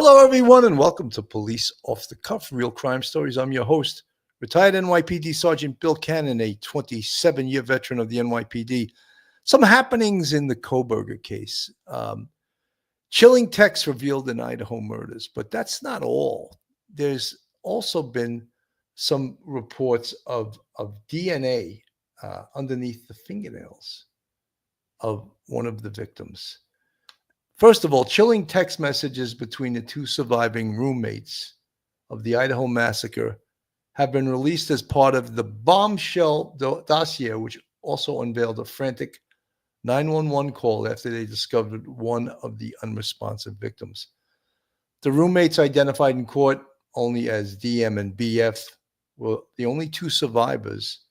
Hello, everyone, and welcome to Police Off the Cuff, Real Crime Stories. I'm your host, retired NYPD Sergeant Bill Cannon, a 27-year veteran of the NYPD. Some happenings in the Kohberger case. Chilling texts revealed in Idaho Murders, but that's not all. There's also been some reports of DNA underneath the fingernails of one of the victims. First of all, chilling text messages between the two surviving roommates of the Idaho massacre have been released as part of the bombshell dossier, which also unveiled a frantic 911 call after they discovered one of the unresponsive victims. The roommates, identified in court only as DM and BF, were the only two survivors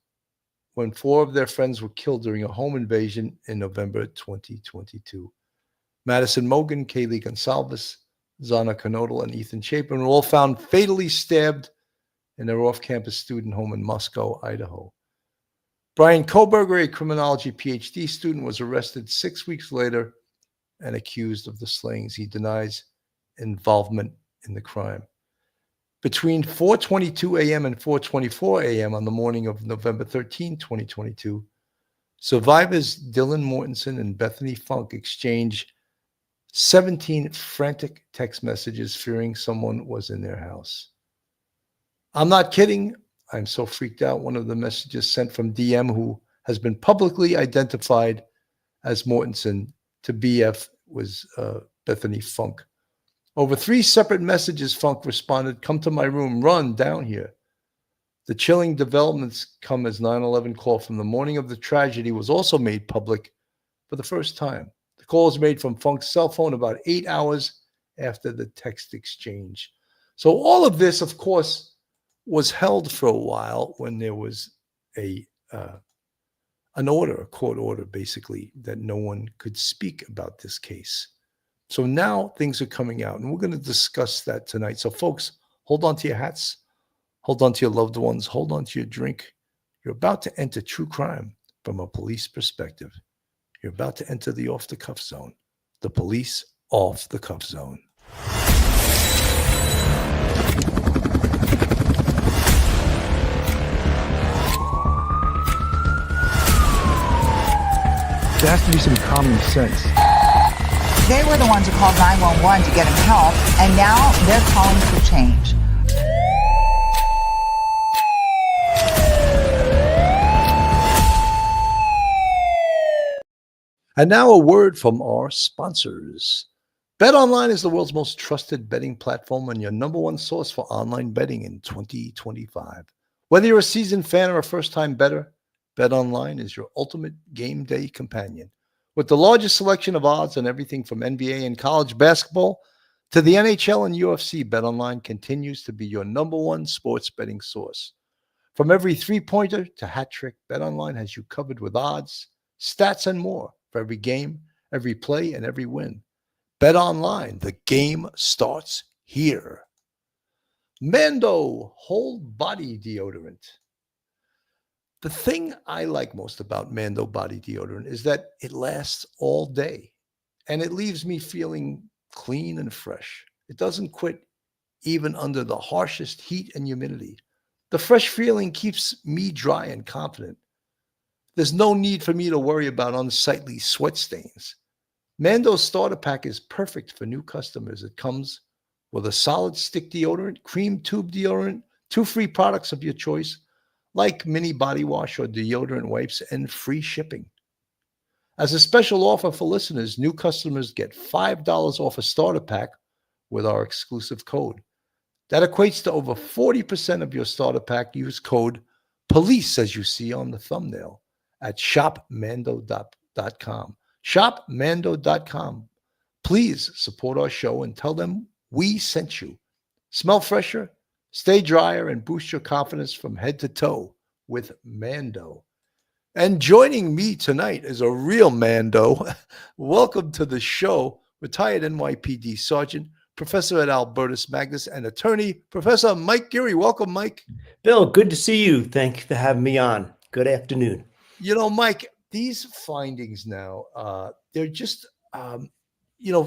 when four of their friends were killed during a home invasion in November 2022. Madison Mogan, Kaylee Gonsalves, Zana Knodel, and Ethan Chapin were all found fatally stabbed in their off-campus student home in Moscow, Idaho. Brian Kohberger, a criminology PhD student, was arrested 6 weeks later and accused of the slayings. He denies involvement in the crime. Between 4:22 a.m. and 4:24 a.m. on the morning of November 13, 2022, survivors Dylan Mortensen and Bethany Funk exchanged 17 frantic text messages fearing someone was in their house. I'm not kidding. I'm so freaked out. One of the messages sent from DM, who has been publicly identified as Mortensen, to BF was Bethany Funk. Over 3 separate messages, Funk responded, "Come to my room, run down here." The chilling developments come as 911 call from the morning of the tragedy was also made public for the first time. The call was made from Funk's cell phone about 8 hours after the text exchange. So all of this, of course, was held for a while when there was an order, a court order, basically, that no one could speak about this case. So now things are coming out, and we're going to discuss that tonight. So folks, hold on to your hats, hold on to your loved ones, hold on to your drink. You're about to enter true crime from a police perspective. You're about to enter the off-the-cuff zone, the police off-the-cuff zone. There has to be some common sense. They were the ones who called 911 to get him help, and now they're calling for change. And now a word from our sponsors. BetOnline is the world's most trusted betting platform and your number one source for online betting in 2025. Whether you're a seasoned fan or a first-time bettor, BetOnline is your ultimate game day companion. With the largest selection of odds on everything from NBA and college basketball to the NHL and UFC, BetOnline continues to be your number one sports betting source. From every three-pointer to hat trick, BetOnline has you covered with odds, stats, and more for every game, every play, and every win. BetOnline, the game starts here. Mando Whole Body Deodorant. The thing I like most about Mando Body Deodorant is that it lasts all day, and it leaves me feeling clean and fresh. It doesn't quit even under the harshest heat and humidity. The fresh feeling keeps me dry and confident. There's no need for me to worry about unsightly sweat stains. Mando's starter pack is perfect for new customers. It comes with a solid stick deodorant, cream tube deodorant, 2 free products of your choice, like mini body wash or deodorant wipes, and free shipping. As a special offer for listeners, new customers get $5 off a starter pack with our exclusive code. That equates to over 40% of your starter pack. Use code POLICE, as you see on the thumbnail, at shopmando.com. Shopmando.com. Please support our show and tell them we sent you. Smell fresher, stay drier, and boost your confidence from head to toe with Mando. And joining me tonight is a real Mando. Welcome to the show, retired NYPD Sergeant, Professor at Albertus Magnus, and attorney, Professor Mike Geary. Welcome, Mike. Bill, good to see you. Thank you for having me on. Good afternoon. You know, Mike, these findings now, they're just,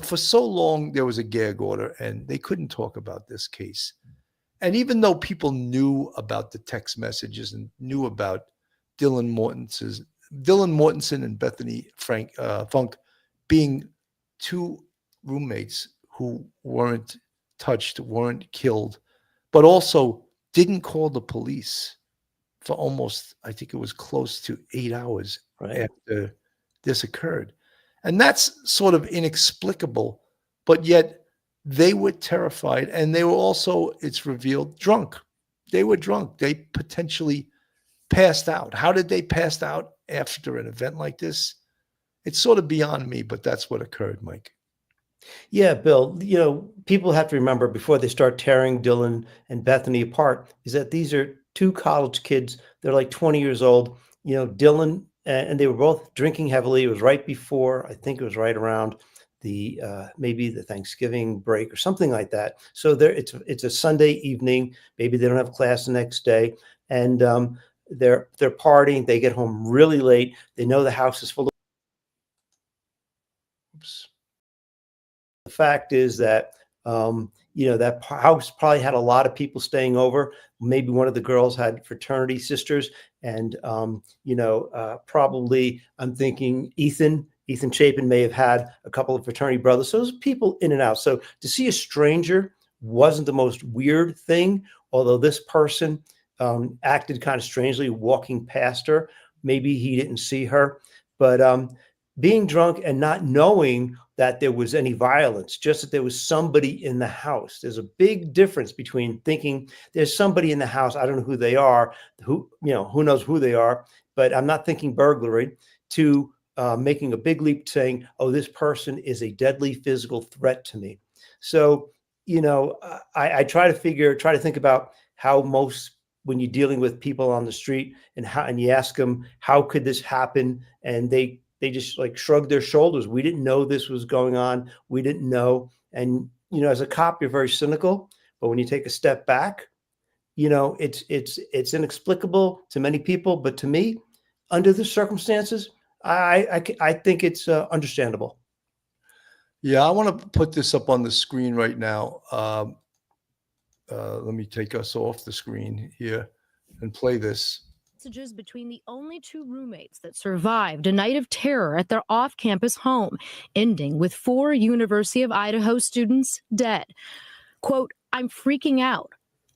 for so long there was a gag order and they couldn't talk about this case. And even though people knew about the text messages and knew about Dylan Mortensen and Bethany Funk being two roommates who weren't touched, weren't killed, but also didn't call the police for almost, I think it was close to 8 hours after this occurred. And that's sort of inexplicable, but yet they were terrified, and they were also, it's revealed, drunk. They were drunk. They potentially passed out. How did they pass out after an event like this? It's sort of beyond me, but that's what occurred, Mike. Yeah, Bill, people have to remember before they start tearing Dylan and Bethany apart is that these are two college kids. They're like 20 years old. Dylan, and they were both drinking heavily. It was right before, I think it was right around the maybe the Thanksgiving break or something like that. So it's a Sunday evening. Maybe they don't have class the next day, and they're partying. They get home really late. They know the house is full of. Oops. The fact is that that house probably had a lot of people staying over. Maybe one of the girls had fraternity sisters, and probably I'm thinking Ethan Chapin may have had a couple of fraternity brothers. So there's people in and out. So to see a stranger wasn't the most weird thing, although this person acted kind of strangely walking past her. Maybe he didn't see her, but being drunk and not knowing that there was any violence, just that there was somebody in the house. There's a big difference between thinking there's somebody in the house, I don't know who they are, who knows who they are, but I'm not thinking burglary, to making a big leap saying, oh, this person is a deadly physical threat to me. So, I try to think about how when you're dealing with people on the street and you ask them, how could this happen? And they just like shrugged their shoulders. We didn't know this was going on. We didn't know. And, as a cop, you're very cynical, but when you take a step back, it's inexplicable to many people, but to me, under the circumstances, I think it's understandable. Yeah, I want to put this up on the screen right now. Let me take us off the screen here and play this. Messages between the only two roommates that survived a night of terror at their off-campus home, ending with 4 University of Idaho students dead. Quote, "I'm freaking out.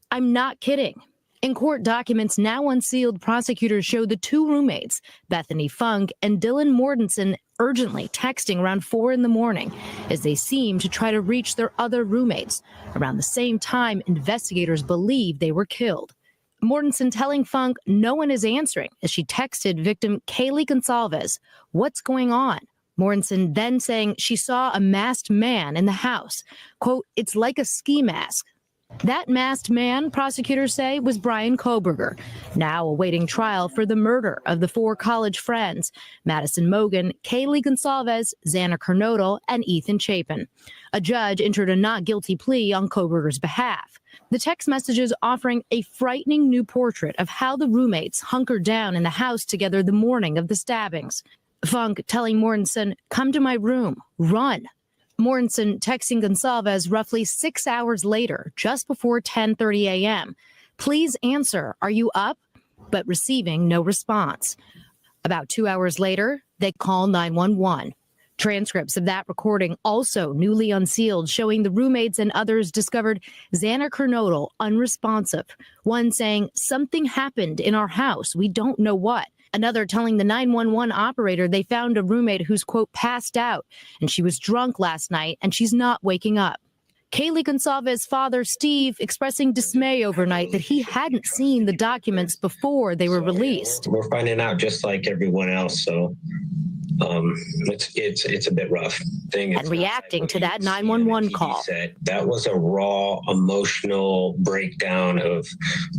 I'm not kidding." In court documents now unsealed, prosecutors show the two roommates, Bethany Funk and Dylan Mortensen, urgently texting around 4 a.m. as they seem to try to reach their other roommates. Around the same time, investigators believe they were killed. Mortensen telling Funk no one is answering as she texted victim Kaylee Gonsalves, "What's going on?" Mortensen then saying she saw a masked man in the house. Quote, "It's like a ski mask." That masked man, prosecutors say, was Brian Koberger, now awaiting trial for the murder of the 4 college friends, Madison Mogan, Kaylee Gonsalves, Xana Kernodle, and Ethan Chapin. A judge entered a not guilty plea on Koberger's behalf. The text messages offering a frightening new portrait of how the roommates hunkered down in the house together the morning of the stabbings. Funk telling Mortensen, "Come to my room, run." Mortensen texting Gonsalves roughly 6 hours later, just before 10:30 a.m. "Please answer, are you up?" But receiving no response. About 2 hours later, they call 911. Transcripts of that recording, also newly unsealed, showing the roommates and others discovered Xana Kernodle unresponsive. One saying, "Something happened in our house. We don't know what." Another telling the 911 operator they found a roommate who's, quote, "passed out, and she was drunk last night, and she's not waking up." Kaylee Gonsalves' father, Steve, expressing dismay overnight that he hadn't seen the documents before they were released. We're finding out just like everyone else, so it's a bit rough thing. And reacting to that 911 call. That was a raw emotional breakdown of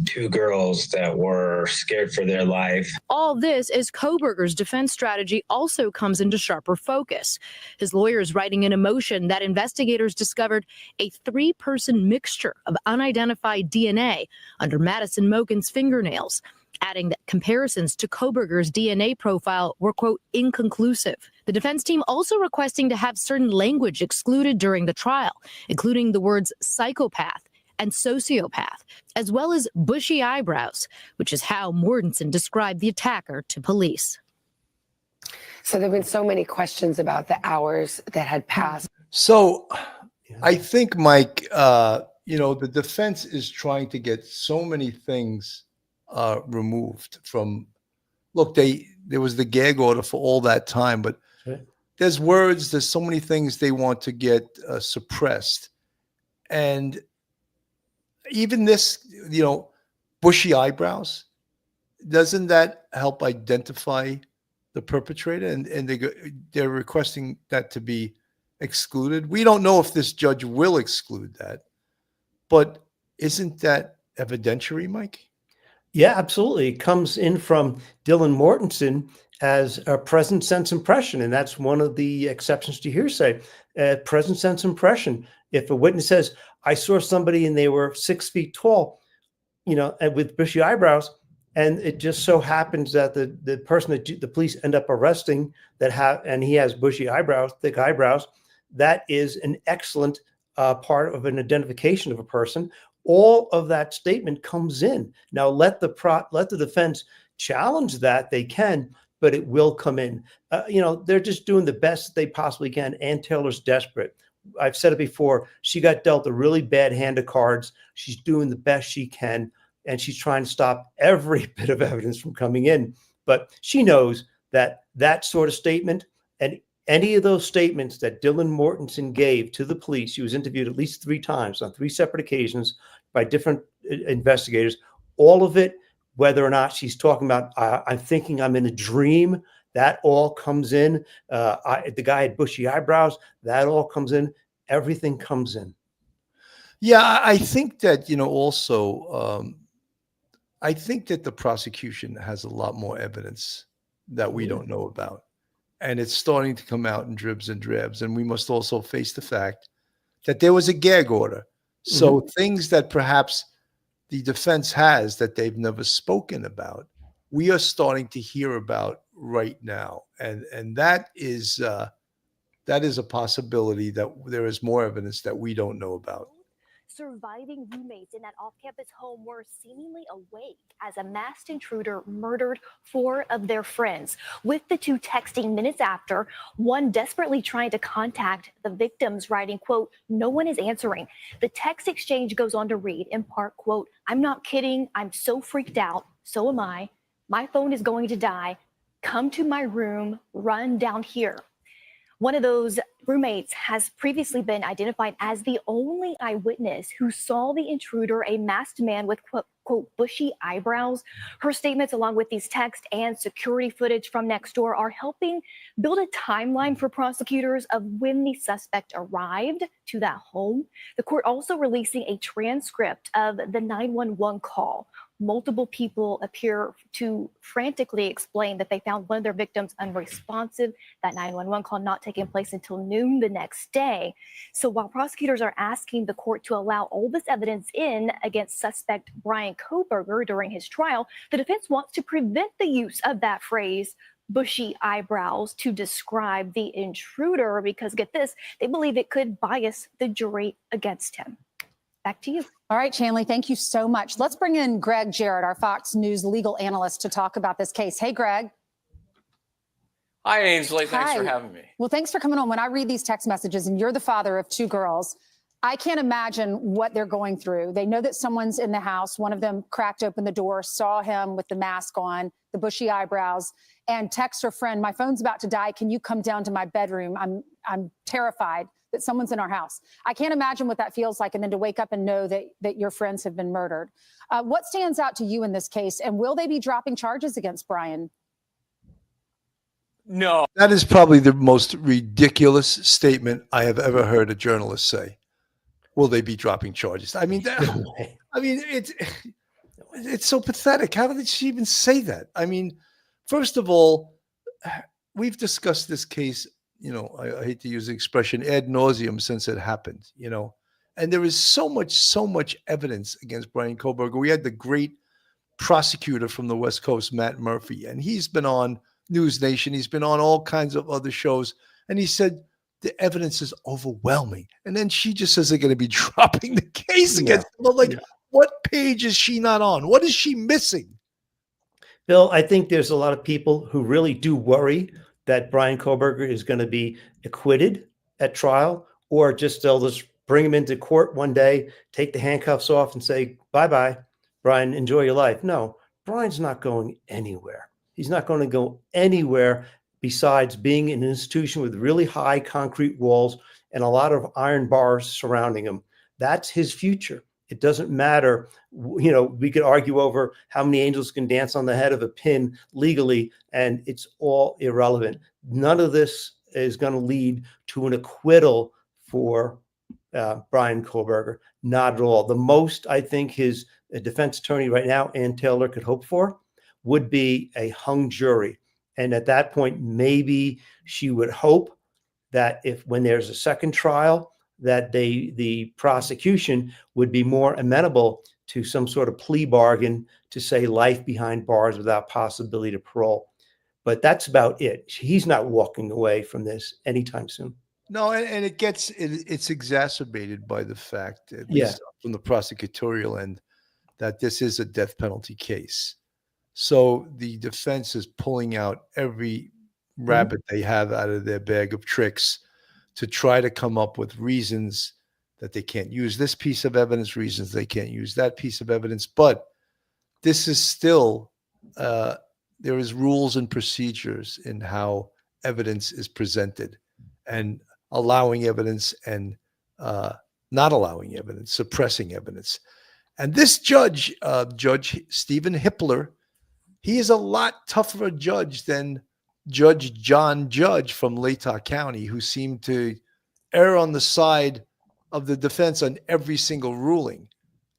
2 girls that were scared for their life. All this as Koberger's defense strategy also comes into sharper focus. His lawyers writing in a motion that investigators discovered a 3-person mixture of unidentified DNA under Madison Mogan's fingernails, adding that comparisons to Koberger's DNA profile were, quote, "inconclusive." The defense team also requesting to have certain language excluded during the trial, including the words psychopath and sociopath, as well as bushy eyebrows, which is how Mortensen described the attacker to police. So there have been so many questions about the hours that had passed. So I think, Mike, the defense is trying to get so many things removed from, look, there was the gag order for all that time, but there's so many things they want to get suppressed. And even this, bushy eyebrows, doesn't that help identify the perpetrator? And they're requesting that to be excluded. We don't know if this judge will exclude that, but isn't that evidentiary, Mike? Yeah, absolutely. It comes in from Dylan Mortensen as a present sense impression, and that's one of the exceptions to hearsay. Present sense impression. If a witness says, "I saw somebody and they were 6 feet tall," and with bushy eyebrows, and it just so happens that the person that the police end up arresting and he has bushy eyebrows, thick eyebrows, that is an excellent part of an identification of a person. All of that statement comes in. Now let the defense challenge that. They can, but it will come in. They're just doing the best they possibly can. Ann Taylor's desperate. I've said it before. She got dealt a really bad hand of cards. She's doing the best she can, and she's trying to stop every bit of evidence from coming in. But she knows that sort of statement, and any of those statements that Dylan Mortensen gave to the police, he was interviewed at least 3 times on 3 separate occasions by different investigators, all of it, whether or not she's talking about, I'm thinking I'm in a dream, that all comes in. The guy had bushy eyebrows, that all comes in. Everything comes in. Yeah, I think that, I think that the prosecution has a lot more evidence that we don't know about. And it's starting to come out in dribs and drabs. And we must also face the fact that there was a gag order. So things that perhaps the defense has that they've never spoken about, we are starting to hear about right now. And that is a possibility that there is more evidence that we don't know about. Surviving roommates in that off-campus home were seemingly awake as a masked intruder murdered 4 of their friends, with the 2 texting minutes after, one desperately trying to contact the victims, writing, quote, "No one is answering." The text exchange goes on to read, in part, quote, "I'm not kidding. I'm so freaked out. So am I. My phone is going to die. Come to my room. Run down here." One of those roommates has previously been identified as the only eyewitness who saw the intruder, a masked man with, quote, bushy eyebrows. Her statements, along with these texts and security footage from next door, are helping build a timeline for prosecutors of when the suspect arrived to that home. The court also releasing a transcript of the 911 call. Multiple people appear to frantically explain that they found one of their victims unresponsive, that 911 call not taking place until noon the next day. So while prosecutors are asking the court to allow all this evidence in against suspect Brian Kohberger during his trial, the defense wants to prevent the use of that phrase, bushy eyebrows, to describe the intruder, because get this, they believe it could bias the jury against him. Back to you. All right, Shanley, thank you so much. Let's bring in Greg Jarrett, our Fox News legal analyst, to talk about this case. Hey, Greg. Hi, Ainsley. Thanks for Hi. having me. Well, thanks for coming on. When I read these text messages, and you're the father of 2 girls, I can't imagine what they're going through. They know that someone's in the house. One of them cracked open the door, saw him with the mask on, the bushy eyebrows, and texts her friend, "My phone's about to die. Can you come down to my bedroom? I'm terrified that someone's in our house." I can't imagine what that feels like, and then to wake up and know that your friends have been murdered. What stands out to you in this case, and will they be dropping charges against Brian? No. That is probably the most ridiculous statement I have ever heard a journalist say. Will they be dropping charges? I mean, it's so pathetic. How did she even say that? I mean, first of all, we've discussed this case, I hate to use the expression ad nauseum since it happened, and there is so much evidence against Brian Kohberger. We had the great prosecutor from the West Coast, Matt Murphy, and he's been on News Nation. He's been on all kinds of other shows. And he said, the evidence is overwhelming. And then she just says they're going to be dropping the case against him. I'm like, what page is she not on? What is she missing? Bill, I think there's a lot of people who really do worry that Brian Kohlberger is going to be acquitted at trial, or just they'll just bring him into court one day, take the handcuffs off and say, bye-bye, Brian, enjoy your life. No, Brian's not going anywhere. He's not going to go anywhere besides being in an institution with really high concrete walls and a lot of iron bars surrounding him. That's his future. It doesn't matter. You know, we could argue over how many angels can dance on the head of a pin legally, and it's all irrelevant. None of this is going to lead to an acquittal for Brian Kohlberger. Not at all. The most I think his defense attorney right now, Ann Taylor, could hope for would be a hung jury. And at that point, maybe she would hope that if when there's a second trial, that the prosecution would be more amenable to some sort of plea bargain to say life behind bars without possibility of parole. But that's about it. He's not walking away from this anytime soon. No, and it's exacerbated by the fact, at least from the prosecutorial end, that this is a death penalty case. So the defense is pulling out every rabbit they have out of their bag of tricks to try to come up with reasons that they can't use this piece of evidence, reasons they can't use that piece of evidence. But this is still, there is rules and procedures in how evidence is presented, and allowing evidence and not allowing evidence, suppressing evidence. And this judge, Judge Stephen Hippler, he is a lot tougher a judge than Judge John Judge from Latah County, who seemed to err on the side of the defense on every single ruling.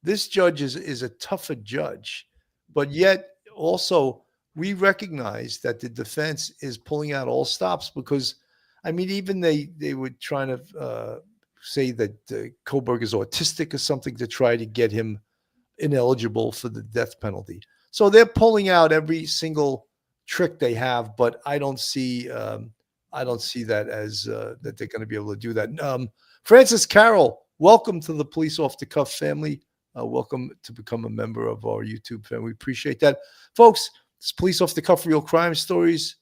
This judge is a tougher judge, but yet also we recognize that the defense is pulling out all stops because, I mean, even they were trying to say that Kohlberg is autistic or something to try to get him ineligible for the death penalty. So they're pulling out every single trick they have, but I don't see that as that they're going to be able to do that. Francis Carroll, welcome to the Police Off the Cuff family. Welcome to become a member of our YouTube family. We appreciate that, folks. It's Police Off the Cuff, real crime stories.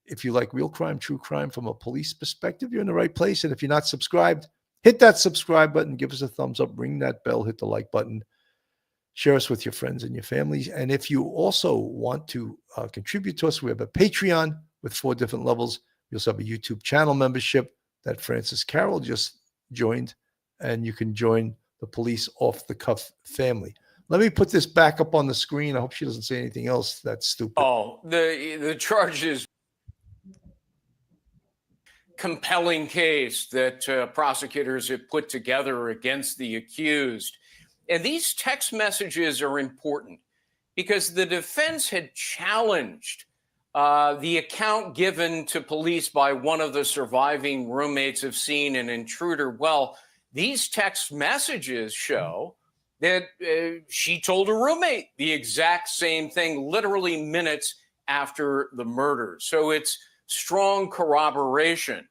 If you like real crime, true crime from a police perspective, you're in the right place. And if you're not subscribed, hit that subscribe button, give us a thumbs up, ring that bell, hit the like button. Share us with your friends and your families. And if you also want to contribute to us, we have a Patreon with 4 different levels. We also have a YouTube channel membership that Francis Carroll just joined, and you can join the Police Off the Cuff family. Let me put this back up on the screen. I hope she doesn't say anything else that's stupid. Oh, the charges. Compelling case that prosecutors have put together against the accused. And these text messages are important because the defense had challenged the account given to police by one of the surviving roommates of seeing an intruder. Well, these text messages show that she told her roommate the exact same thing, literally minutes after the murder. So it's strong corroboration.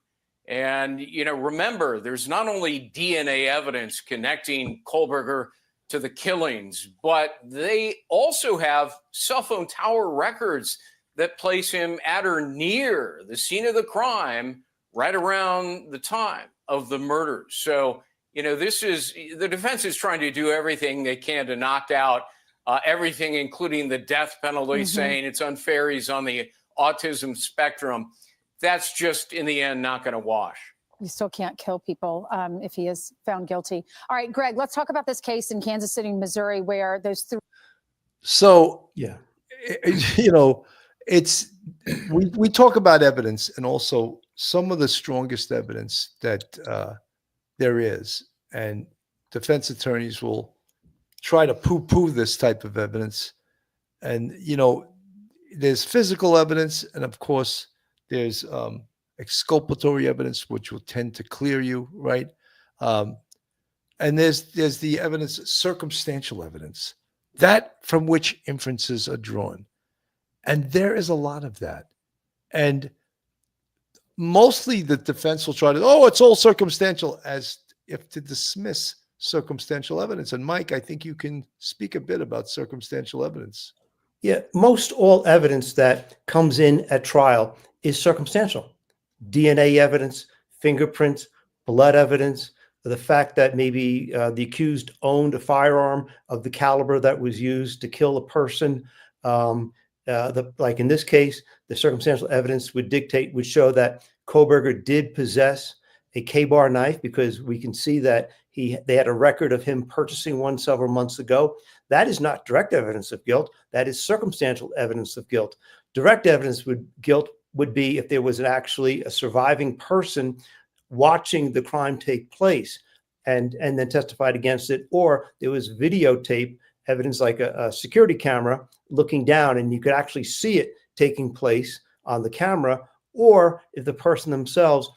And, you know, remember, there's not only DNA evidence connecting Kohlberger to the killings, but they also have cell phone tower records that place him at or near the scene of the crime right around the time of the murder. So, you know, the defense is trying to do everything they can to knock out everything, including the death penalty, saying it's unfair, he's on the autism spectrum. That's just, in the end, not going to wash. You still can't kill people if he is found guilty. All right, Greg, let's talk about this case in Kansas City, Missouri, where those 3. So, yeah, you know, we talk about evidence, and also some of the strongest evidence that there is, and defense attorneys will try to poo-poo this type of evidence. And, you know, there's physical evidence, and of course, there's exculpatory evidence, which will tend to clear you, right? And there's the evidence, circumstantial evidence, that from which inferences are drawn. And there is a lot of that. And mostly the defense will try to, oh, it's all circumstantial, as if to dismiss circumstantial evidence. And Mike, I think you can speak a bit about circumstantial evidence. Yeah, most all evidence that comes in at trial is circumstantial. DNA evidence, fingerprints, blood evidence, the fact that maybe the accused owned a firearm of the caliber that was used to kill a person. Like in this case, the circumstantial evidence would show that Koberger did possess a K-bar knife, because we can see that they had a record of him purchasing one several months ago. That is not direct evidence of guilt. That is circumstantial evidence of guilt. Direct evidence guilt would be if there was actually a surviving person watching the crime take place and then testified against it, or there was videotape evidence like a security camera looking down and you could actually see it taking place on the camera, or if the person themselves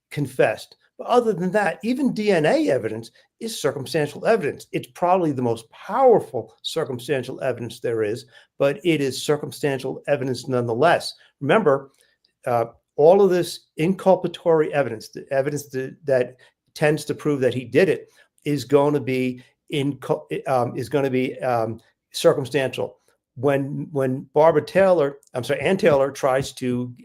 confessed. But other than that, even DNA evidence is circumstantial evidence. It's probably the most powerful circumstantial evidence there is, but it is circumstantial evidence nonetheless. Remember, all of this inculpatory evidence, the evidence that tends to prove that he did it, is going to be circumstantial. When Ann Taylor tries to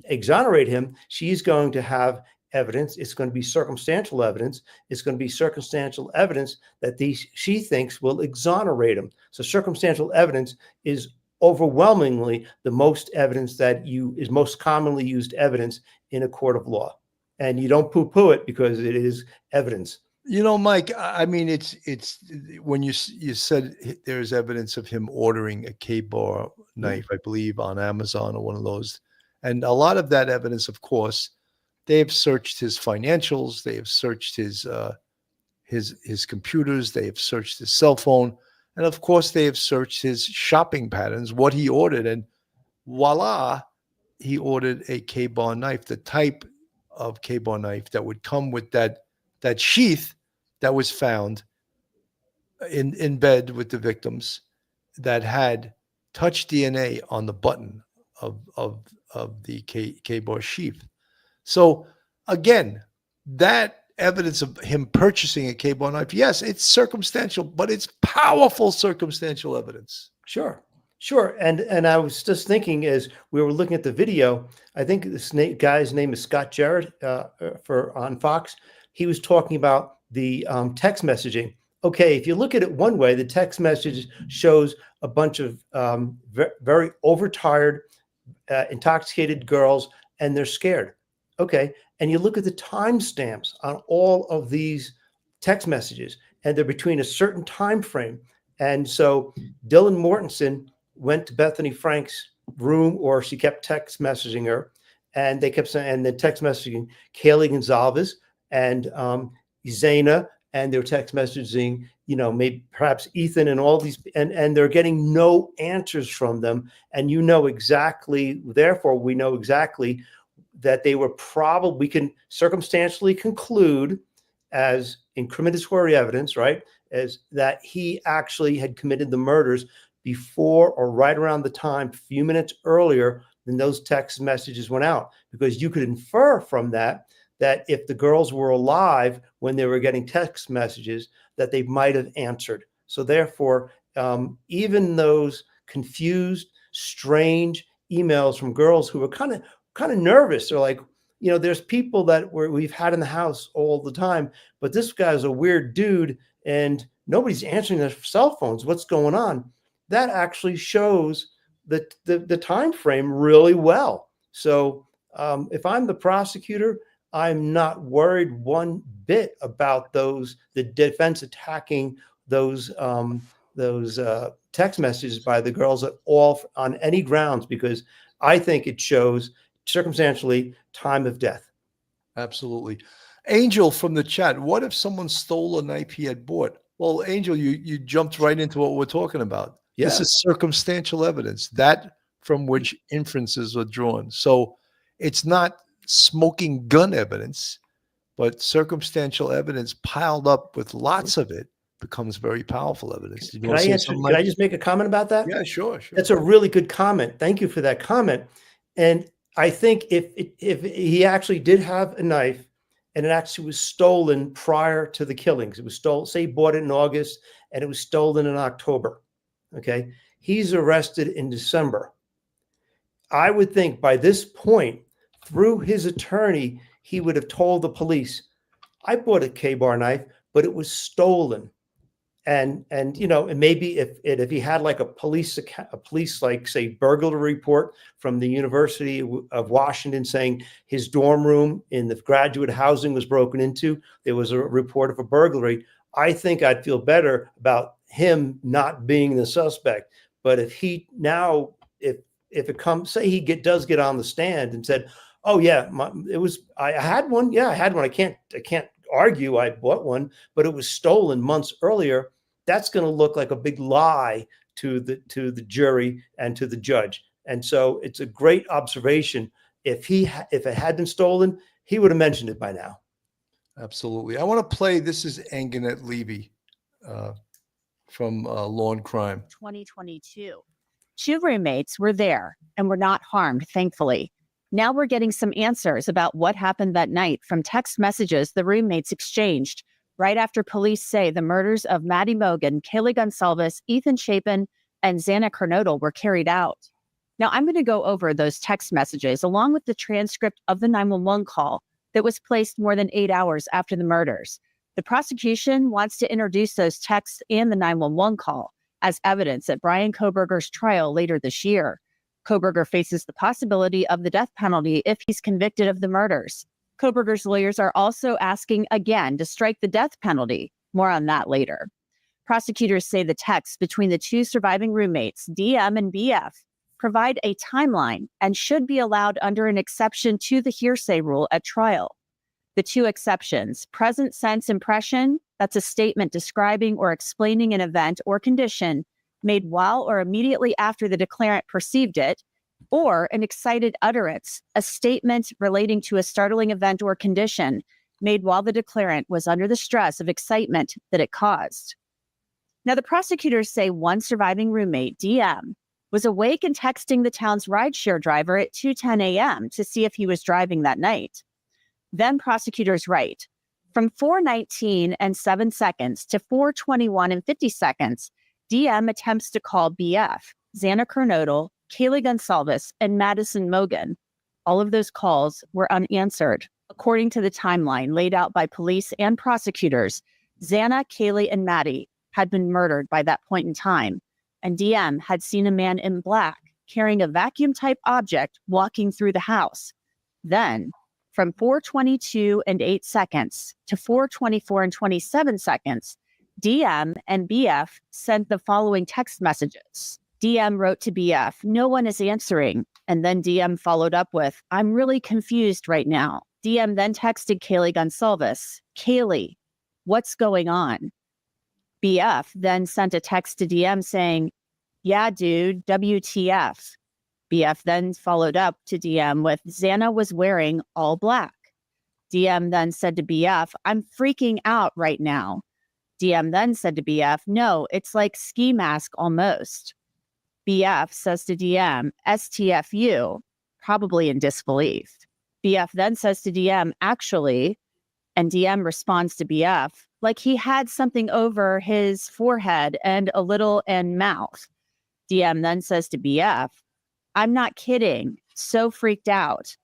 exonerate him, she's going to have evidence. It's going to be circumstantial evidence. It's going to be circumstantial evidence that she thinks will exonerate him. So circumstantial evidence is overwhelmingly the most evidence is most commonly used evidence in a court of law. And you don't poo-poo it because it is evidence. You know, Mike, I mean, it's when you said there's evidence of him ordering a K-bar knife, I believe, on Amazon or one of those. And a lot of that evidence, of course, they have searched his financials, they have searched his computers, they have searched his cell phone, and of course, they have searched his shopping patterns, what he ordered, and voila, he ordered a K-bar knife, the type of K-bar knife that would come with that sheath that was found in bed with the victims, that had touch DNA on the button of the K-bar sheath. So again, that evidence of him purchasing a K-bar knife, yes, it's circumstantial, but it's powerful circumstantial evidence. Sure. And I was just thinking as we were looking at the video, I think this guy's name is Scott Jarrett on Fox. He was talking about the text messaging. Okay, if you look at it one way, the text message shows a bunch of very overtired, intoxicated girls, and they're scared. Okay, and you look at the timestamps on all of these text messages, and they're between a certain time frame. And so Dylan Mortensen went to Bethany Frank's room, or she kept text messaging her, and they kept saying, and the text messaging Kaylee Gonzalez and Zayna, and they were text messaging, maybe perhaps Ethan, and all these, and they're getting no answers from them. And therefore we know exactly that they were we can circumstantially conclude as incriminatory evidence, right, as that he actually had committed the murders before or right around the time, a few minutes earlier than those text messages went out. Because you could infer from that if the girls were alive when they were getting text messages, that they might have answered. So therefore, even those confused, strange emails from girls who were kind of nervous, they're like, there's people that we've had in the house all the time, but this guy's a weird dude and nobody's answering their cell phones. What's going on? That actually shows the time frame really well. So if I'm the prosecutor, I'm not worried one bit about the defense attacking those text messages by the girls at all on any grounds, because I think it shows circumstantially time of death. Absolutely. Angel from the chat, what if someone stole a knife he had bought? Well, Angel, you jumped right into what we're talking about. Yeah. This is circumstantial evidence, that from which inferences are drawn. So it's not smoking gun evidence, but circumstantial evidence piled up with lots of it becomes very powerful evidence. Can I just make a comment about that? Yeah, sure. That's a really good comment. Thank you for that comment. And I think if he actually did have a knife and it actually was stolen prior to the killings, it was stolen, say he bought it in August and it was stolen in October. Okay. He's arrested in December. I would think by this point, through his attorney, he would have told the police, I bought a K-bar knife, but it was stolen. And maybe if he had like a police like say burglary report from the University of Washington saying his dorm room in the graduate housing was broken into, there was a report of a burglary, I think I'd feel better about him not being the suspect. But if he now, if it comes, say he does get on the stand and said, oh yeah, I had one. Yeah, I had one. I can't argue I bought one, but it was stolen months earlier. That's going to look like a big lie to the jury and to the judge. And so it's a great observation. If it had been stolen, he would have mentioned it by now. Absolutely. I want to play. This is Anganette Levy from Law and Crime. 2022. 2 roommates were there and were not harmed, thankfully. Now we're getting some answers about what happened that night from text messages the roommates exchanged right after police say the murders of Maddie Mogen, Kaylee Gonsalves, Ethan Chapin, and Xana Kernodle were carried out. Now I'm going to go over those text messages along with the transcript of the 911 call that was placed more than 8 hours after the murders. The prosecution wants to introduce those texts and the 911 call as evidence at Brian Kohberger's trial later this year. Kohberger faces the possibility of the death penalty if he's convicted of the murders. Kohberger's lawyers are also asking again to strike the death penalty. More on that later. Prosecutors say the texts between the 2 surviving roommates, DM and BF, provide a timeline and should be allowed under an exception to the hearsay rule at trial. The 2 exceptions, present sense impression, that's a statement describing or explaining an event or condition made while or immediately after the declarant perceived it, or an excited utterance, a statement relating to a startling event or condition made while the declarant was under the stress of excitement that it caused. Now, the prosecutors say one surviving roommate, DM, was awake and texting the town's rideshare driver at 2:10 a.m. to see if he was driving that night. Then prosecutors write, from 4:19 and 7 seconds to 4:21 and 50 seconds, DM attempts to call BF, Xana Kernodle, Kaylee Gonsalves, and Madison Mogen. All of those calls were unanswered. According to the timeline laid out by police and prosecutors, Xana, Kaylee, and Maddie had been murdered by that point in time, and DM had seen a man in black carrying a vacuum-type object walking through the house. Then, from 4:22 and 8 seconds to 4:24 and 27 seconds, DM and BF sent the following text messages. DM wrote to BF, no one is answering. And then DM followed up with, I'm really confused right now. DM then texted Kaylee Gonsalves, Kaylee, what's going on? BF then sent a text to DM saying, yeah, dude, WTF. BF then followed up to DM with, Xana was wearing all black. DM then said to BF, I'm freaking out right now. DM then said to BF, no, it's like ski mask almost. BF says to DM, STFU, probably in disbelief. BF then says to DM, actually, and DM responds to BF, like he had something over his forehead and a little in mouth. DM then says to BF, I'm not kidding, so freaked out.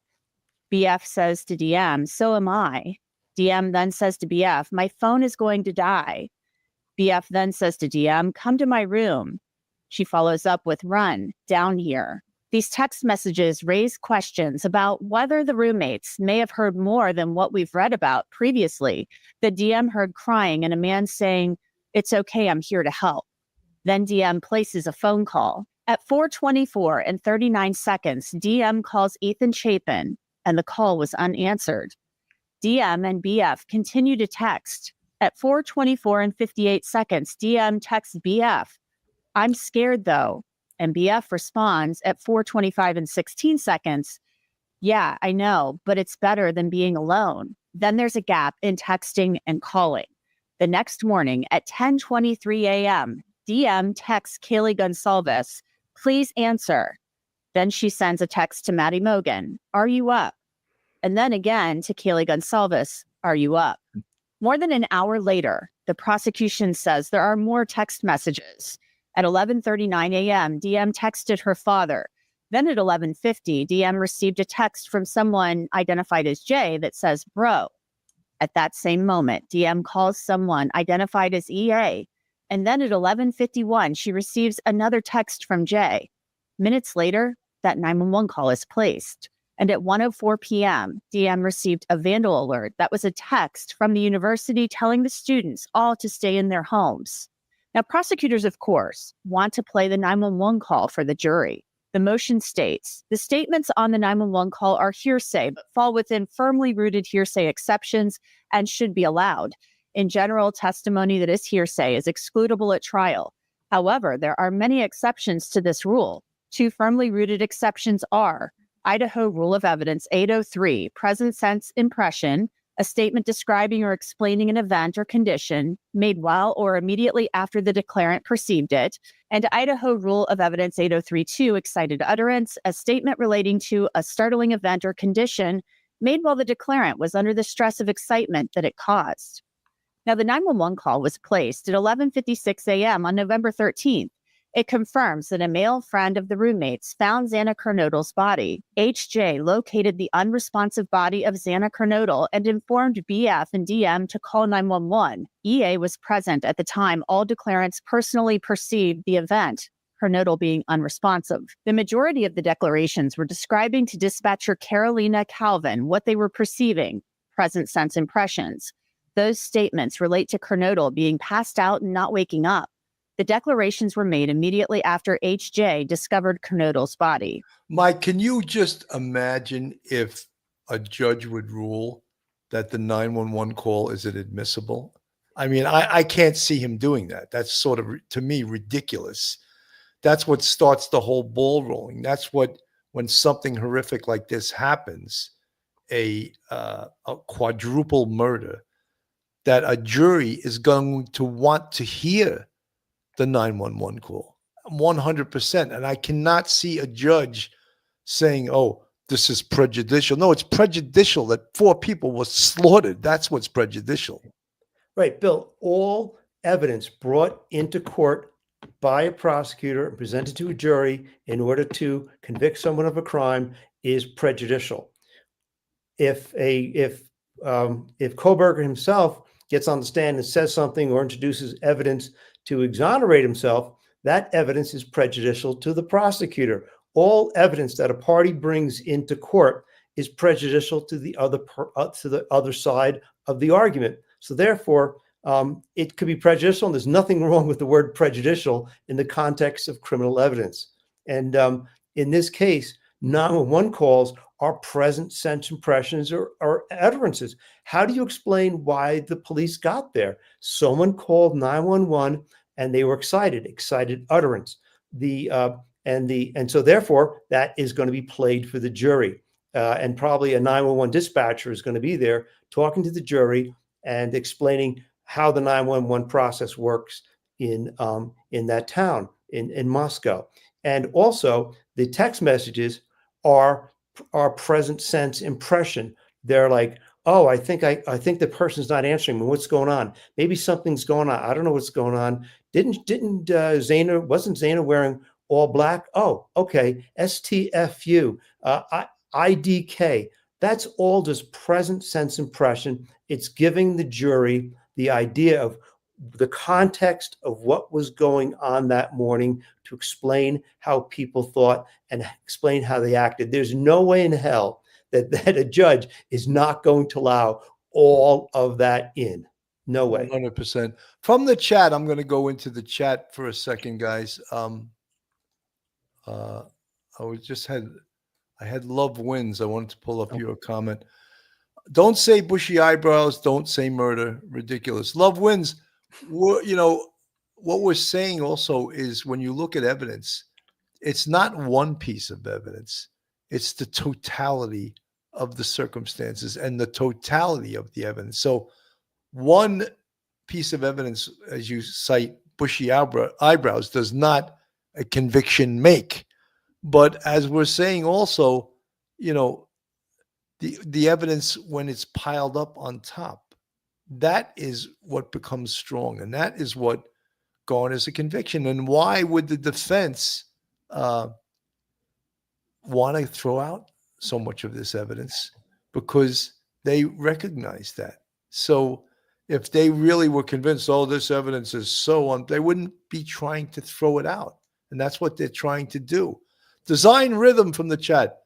BF says to DM, so am I. DM then says to BF, my phone is going to die. BF then says to DM, come to my room. She follows up with, run, down here. These text messages raise questions about whether the roommates may have heard more than what we've read about previously. The DM heard crying and a man saying, it's okay, I'm here to help. Then DM places a phone call. At 4:24 and 39 seconds, DM calls Ethan Chapin, and the call was unanswered. DM and BF continue to text. At 4:24 and 58 seconds, DM texts BF, I'm scared though. And BF responds at 4:25 and 16 seconds, yeah, I know, but it's better than being alone. Then there's a gap in texting and calling. The next morning at 10:23 a.m., DM texts Kaylee Gonsalves, please answer. Then she sends a text to Maddie Mogan, "Are you up?" And then again to Kaylee Gonsalves, "Are you up?" More than an hour later, the prosecution says there are more text messages. At 11:39 a.m., DM texted her father. Then at 11:50, DM received a text from someone identified as Jay that says, "Bro." At that same moment, DM calls someone identified as EA. And then at 11:51, she receives another text from Jay. Minutes later, that 911 call is placed. And at 1:04 p.m., DM received a vandal alert that was a text from the university telling the students all to stay in their homes. Now, prosecutors, of course, want to play the 911 call for the jury. The motion states, the statements on the 911 call are hearsay, but fall within firmly rooted hearsay exceptions and should be allowed. In general, testimony that is hearsay is excludable at trial. However, there are many exceptions to this rule. Two firmly rooted exceptions are Idaho Rule of Evidence 803, present sense impression, a statement describing or explaining an event or condition made while or immediately after the declarant perceived it, and Idaho Rule of Evidence 803-2, excited utterance, a statement relating to a startling event or condition made while the declarant was under the stress of excitement that it caused. Now, the 911 call was placed at 11:56 a.m. on November 13th. It confirms that a male friend of the roommates found Xana Kernodle's body. HJ located the unresponsive body of Xana Kernodle and informed BF and DM to call 911. EA was present at the time all declarants personally perceived the event, Kernodle being unresponsive. The majority of the declarations were describing to dispatcher Carolina Calvin what they were perceiving, present sense impressions. Those statements relate to Kernodle being passed out and not waking up. The declarations were made immediately after HJ discovered Kernodle's body. Mike, can you just imagine if a judge would rule that the 911 call is inadmissible? I mean, I can't see him doing that. That's sort of, to me, ridiculous. That's what starts the whole ball rolling. That's what, when something horrific like this happens, a quadruple murder, that a jury is going to want to hear the 911 call 100%. And I cannot see a judge saying, oh, this is prejudicial. No, it's prejudicial that 4 people were slaughtered. That's what's prejudicial. Right, Bill, all evidence brought into court by a prosecutor and presented to a jury in order to convict someone of a crime is prejudicial. If Koberger himself gets on the stand and says something or introduces evidence to exonerate himself, that evidence is prejudicial to the prosecutor. All evidence that a party brings into court is prejudicial to the other side of the argument. So therefore, it could be prejudicial, and there's nothing wrong with the word prejudicial in the context of criminal evidence. And in this case, 911 calls are present sense impressions or utterances. How do you explain why the police got there? Someone called 911 and they were excited utterance. And so therefore that is going to be played for the jury. And probably a 911 dispatcher is going to be there talking to the jury and explaining how the 911 process works in that town in Moscow. And also the text messages are present sense impression. They're like, oh, I think the person's not answering me. What's going on? Maybe something's going on. I don't know what's going on. Wasn't Xana wearing all black? Oh, okay. STFU, IDK. That's all just present sense impression. It's giving the jury the idea of the context of what was going on that morning to explain how people thought and explain how they acted. There's no way in hell that a judge is not going to allow all of that in. No way. 100%. From the chat, I'm going to go into the chat for a second, guys. I had love wins. I wanted to pull up your comment. Don't say bushy eyebrows. Don't say murder. Ridiculous. Love wins. What we're saying also is when you look at evidence, it's not one piece of evidence. It's the totality of the circumstances and the totality of the evidence. So one piece of evidence, as you cite, bushy eyebrows, does not a conviction make. But as we're saying also, you know, the evidence when it's piled up on top, that is what becomes strong, and that is what garners a conviction. And why would the defense want to throw out so much of this evidence? Because they recognize that. So if they really were convinced, oh, this evidence is so on, they wouldn't be trying to throw it out. And that's what they're trying to do. Design Rhythm from the chat.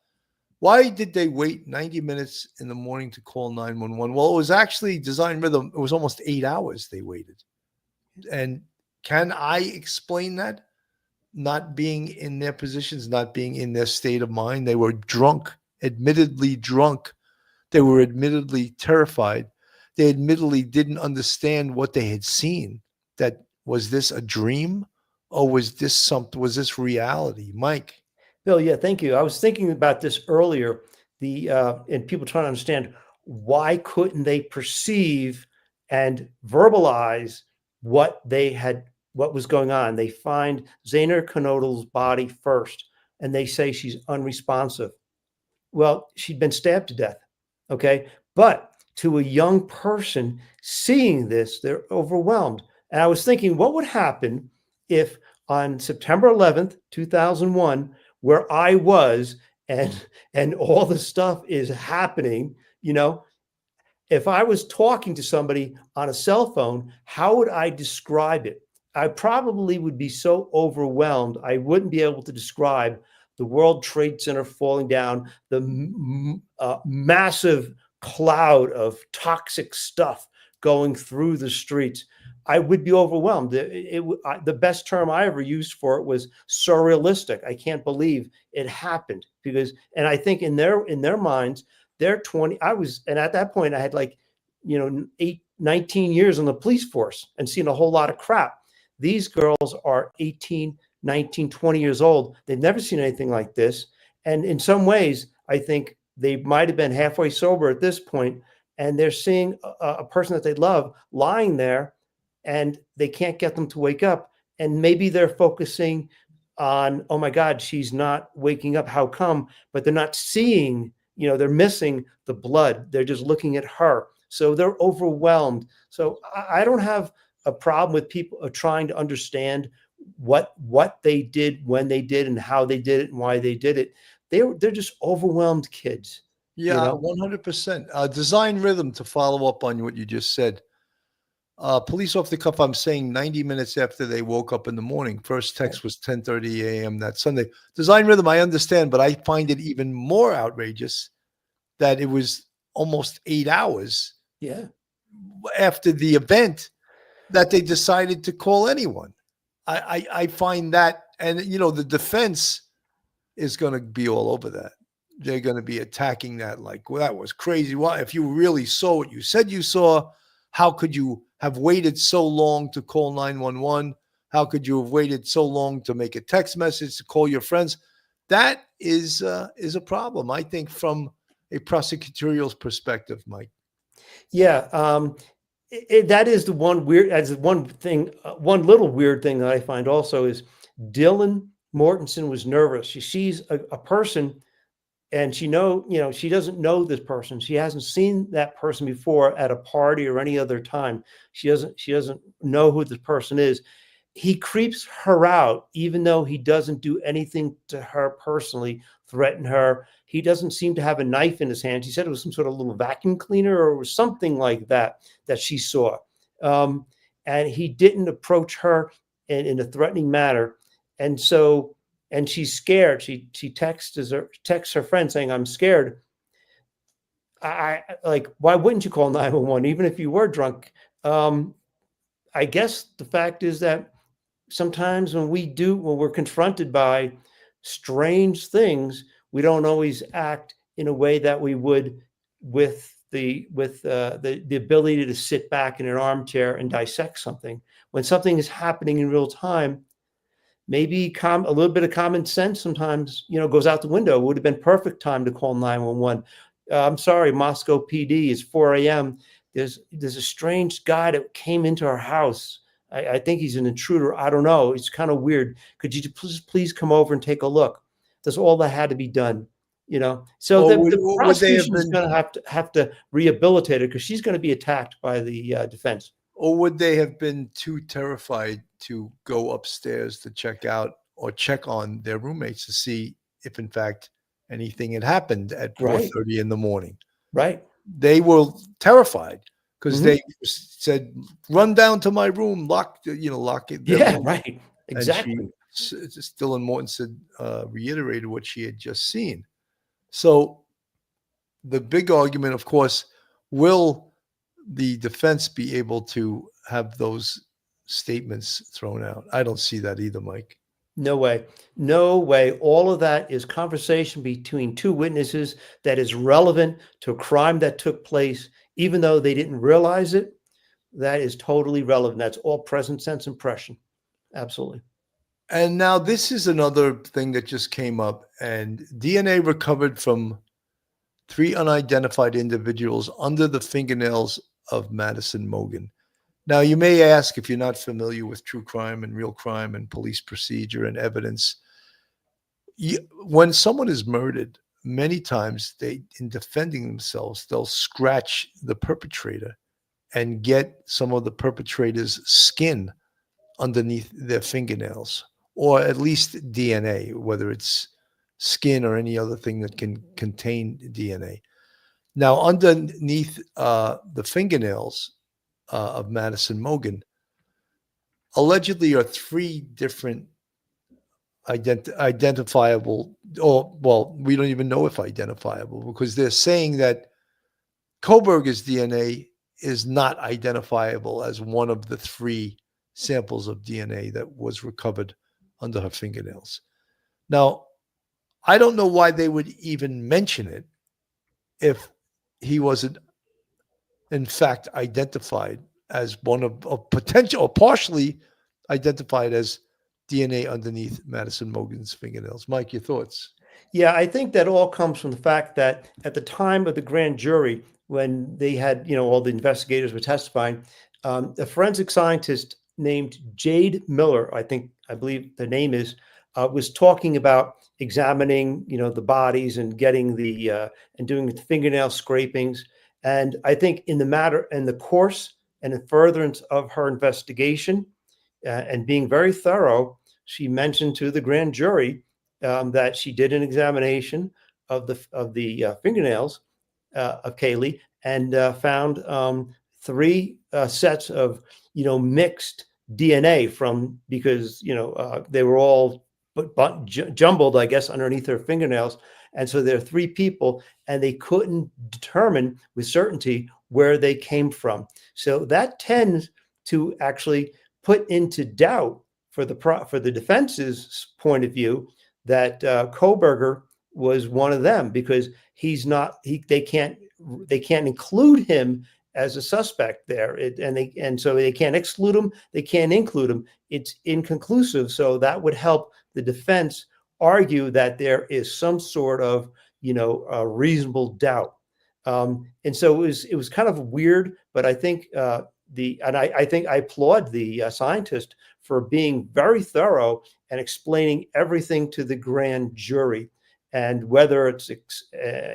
Why did they wait 90 minutes in the morning to call 911? Well, it was actually Design Rhythm. It was almost 8 hours they waited. And can I explain that? Not being in their positions, not being in their state of mind. They were drunk, admittedly drunk. They were admittedly terrified. They admittedly didn't understand what they had seen. That was this a dream, or was this something? Was this reality, Mike? Bill, yeah, thank you. I was thinking about this earlier. And people trying to understand why couldn't they perceive and verbalize what was going on. They find Zainer Knodl's body first, and they say she's unresponsive. Well, she'd been stabbed to death. Okay, but to a young person seeing this, they're overwhelmed. And I was thinking, what would happen if on September 11th, 2001, where I was and all the stuff is happening, if I was talking to somebody on a cell phone, how would I describe it? I probably would be so overwhelmed, I wouldn't be able to describe the World Trade Center falling down, the massive cloud of toxic stuff going through the streets. I would be overwhelmed. The best term I ever used for it was surrealistic. I can't believe it happened and I think in their minds, they're 20. And at that point I had 19 years on the police force and seen a whole lot of crap. These girls are 18, 19, 20 years old. They've never seen anything like this. And in some ways, I think they might have been halfway sober at this point, and they're seeing a person that they love lying there, and they can't get them to wake up. And maybe they're focusing on, oh my God, she's not waking up. How come? But they're not seeing, they're missing the blood. They're just looking at her. So they're overwhelmed. So I don't have a problem with people trying to understand what they did, when they did, and how they did it, and why they did it. They're just overwhelmed kids. Yeah, 100%. Design Rhythm, to follow up on what you just said. Police off the cuff, I'm saying 90 minutes after they woke up in the morning. First text was 10:30 a.m. that Sunday. Design Rhythm, I understand, but I find it even more outrageous that it was almost 8 hours after the event that they decided to call anyone. I find that, and the defense is going to be all over that. They're going to be attacking that like, well, that was crazy. Why, if you really saw what you said you saw, how could you have waited so long to call 911? How could you have waited so long to make a text message, to call your friends? That is a problem, I think, from a prosecutorial perspective, Mike. Yeah, that is the one one little weird thing that I find also is Dylan Mortensen was nervous. She sees a person, and she doesn't know this person. She hasn't seen that person before at a party or any other time. She doesn't know who this person is. He creeps her out, even though he doesn't do anything to her personally, threaten her. He doesn't seem to have a knife in his hand. She said it was some sort of little vacuum cleaner or something like that she saw. And he didn't approach her in a threatening manner. And she's scared. She texts her friend saying, "I'm scared." I why wouldn't you call 911 even if you were drunk? I guess the fact is that sometimes when we're confronted by strange things, we don't always act in a way that we would with the ability to sit back in an armchair and dissect something. When something is happening in real time, maybe a little bit of common sense sometimes, goes out the window. It would have been perfect time to call 911. I'm sorry, Moscow PD, it's 4 a.m. There's a strange guy that came into our house. I think he's an intruder. I don't know. It's kind of weird. Could you please come over and take a look? That's all that had to be done. So Or the would they have prosecution is been, going to have to rehabilitate her because she's going to be attacked by the defense. or would they have been too terrified to go upstairs to check out or check on their roommates to see if, in fact, anything had happened at Right. 4:30 in the morning? Right. They were terrified because Mhm. they said, "Run down to my room, lock it." Their Yeah. room. Right. And Exactly. Dylan Morton said, reiterated what she had just seen. So the big argument, of course, will the defense be able to have those statements thrown out? I don't see that either, Mike. No way. No way. All of that is conversation between two witnesses that is relevant to a crime that took place, even though they didn't realize it. That is totally relevant. That's all present sense impression. Absolutely. And now this is another thing that just came up, and DNA recovered from 3 unidentified individuals under the fingernails of Madison Mogen. Now, you may ask, if you're not familiar with true crime and real crime and police procedure and evidence, when someone is murdered, many times in defending themselves, they'll scratch the perpetrator and get some of the perpetrator's skin underneath their fingernails, or at least DNA, whether it's skin or any other thing that can contain DNA. Now, underneath the fingernails of Madison Mogen, allegedly are 3 different identifiable, or, well, we don't even know if identifiable, because they're saying that Koberger's DNA is not identifiable as one of the 3 samples of DNA that was recovered under her fingernails. Now, I don't know why they would even mention it if he wasn't, in fact, identified as one of potential, or partially identified as DNA underneath Madison Mogen's fingernails. Mike, your thoughts? Yeah, I think that all comes from the fact that at the time of the grand jury, when they had, all the investigators were testifying, a forensic scientist named Jade Miller, I believe the name is, was talking about examining, the bodies and getting and doing the fingernail scrapings. And I think in the course and in furtherance of her investigation and being very thorough, she mentioned to the grand jury that she did an examination of the fingernails of Kaylee and found 3 sets of mixed DNA because they were all jumbled, I guess, underneath her fingernails, and so there are 3 people, and they couldn't determine with certainty where they came from. So that tends to actually put into doubt for the defense's point of view that Koberger was one of them, because he's not. They can't include him as a suspect there, and so they can't exclude him. They can't include him. It's inconclusive. So that would help the defense argue that there is some sort of a reasonable doubt. And so it was kind of weird, but I think I think I applaud the scientist for being very thorough and explaining everything to the grand jury. And whether it's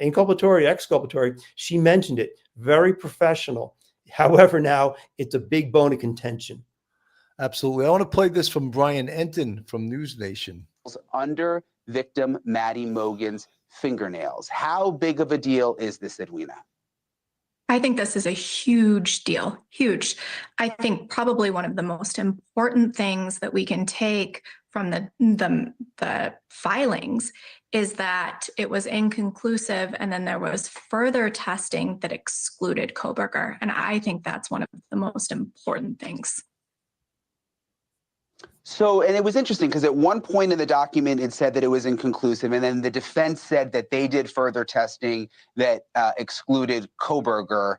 inculpatory, exculpatory, she mentioned it, very professional. However, now it's a big bone of contention. Absolutely. I want to play this from Brian Enton from News Nation. Under victim Maddie Mogen's fingernails. How big of a deal is this, Edwina? I think this is a huge deal, huge. I think probably one of the most important things that we can take from the filings is that it was inconclusive, and then there was further testing that excluded Koberger. And I think that's one of the most important things. So, and it was interesting because at one point in the document, it said that it was inconclusive. And then the defense said that they did further testing that excluded Koberger.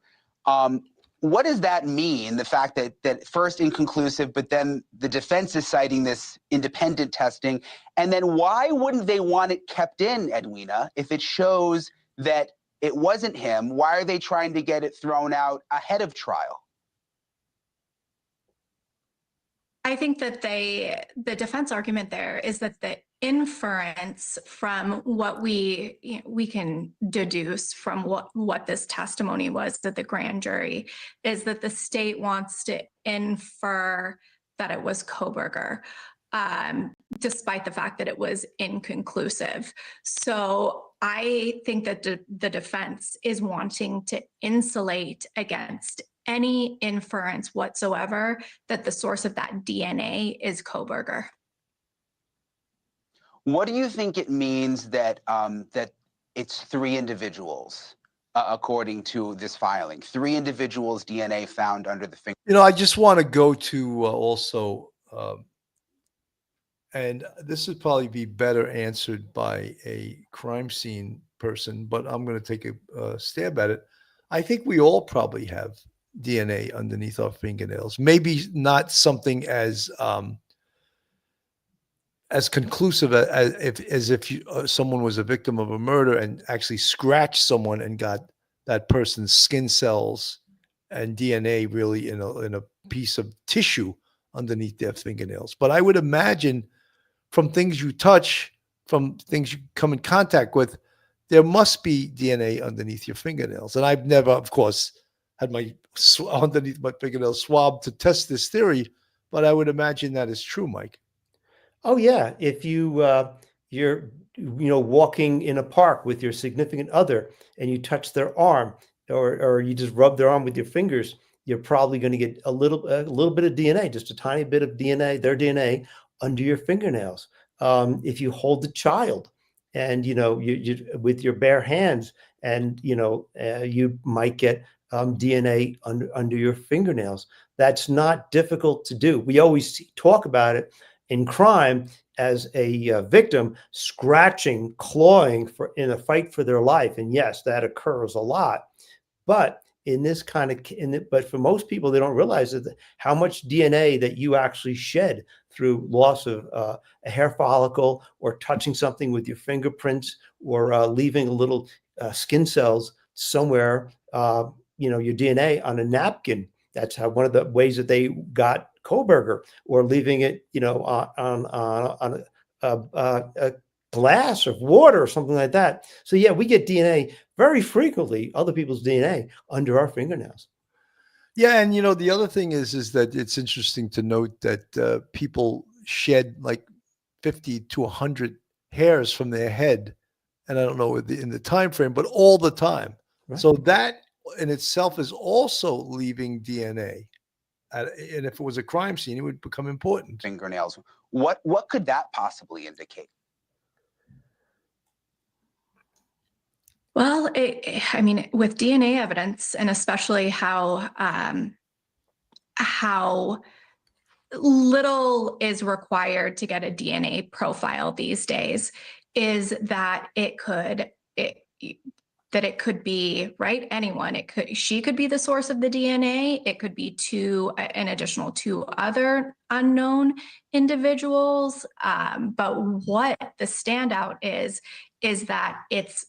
What does that mean? The fact that first inconclusive, but then the defense is citing this independent testing. And then why wouldn't they want it kept in, Edwina, if it shows that it wasn't him? Why are they trying to get it thrown out ahead of trial? I think that the defense argument there is that inference from what we can deduce from what this testimony was to the grand jury is that the state wants to infer that it was Koberger, despite the fact that it was inconclusive. So I think that the defense is wanting to insulate against any inference whatsoever that the source of that DNA is Koberger. What do you think it means that that it's 3 individuals, according to this filing? 3 individuals' DNA found under the finger. I just want to go to also, and this would probably be better answered by a crime scene person, but I'm going to take a stab at it. I think we all probably have DNA underneath our fingernails. Maybe not something as conclusive as if someone was a victim of a murder and actually scratched someone and got that person's skin cells and DNA really in a piece of tissue underneath their fingernails. But I would imagine from things you touch, from things you come in contact with, there must be DNA underneath your fingernails. And I've never, of course, had my underneath my fingernail swabbed to test this theory, but I would imagine that is true, Mike. Oh yeah, if you're walking in a park with your significant other and you touch their arm or you just rub their arm with your fingers, you're probably going to get a little bit of DNA, just a tiny bit of DNA, their DNA under your fingernails. If you hold the child and you with your bare hands and you might get DNA under your fingernails. That's not difficult to do. We always talk about it in crime as a victim scratching, clawing in a fight for their life. And yes, that occurs a lot. But in this kind of, but for most people, they don't realize that how much DNA that you actually shed through loss of a hair follicle or touching something with your fingerprints or leaving a little skin cells somewhere, your DNA on a napkin. That's how one of the ways that they got Koberger, or leaving it, on a glass of water or something like that. So yeah, we get DNA very frequently, other people's DNA under our fingernails. Yeah, and the other thing is that it's interesting to note that people shed like 50 to 100 hairs from their head, and I don't know in the time frame, but all the time. Right. So that in itself is also leaving DNA. And if it was a crime scene, it would become important. Fingernails. What could that possibly indicate? Well, with DNA evidence, and especially how little is required to get a DNA profile these days, is that it could be, right, anyone. She could be the source of the DNA. It could be an additional 2 other unknown individuals. But what the standout is that it's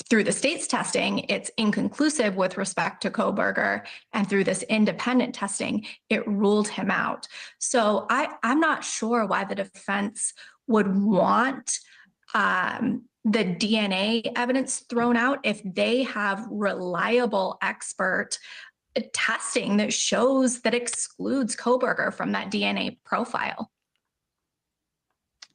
through the state's testing, it's inconclusive with respect to Koberger, and through this independent testing, it ruled him out. So I'm not sure why the defense would want the DNA evidence thrown out if they have reliable expert testing that shows that excludes Koberger from that DNA profile.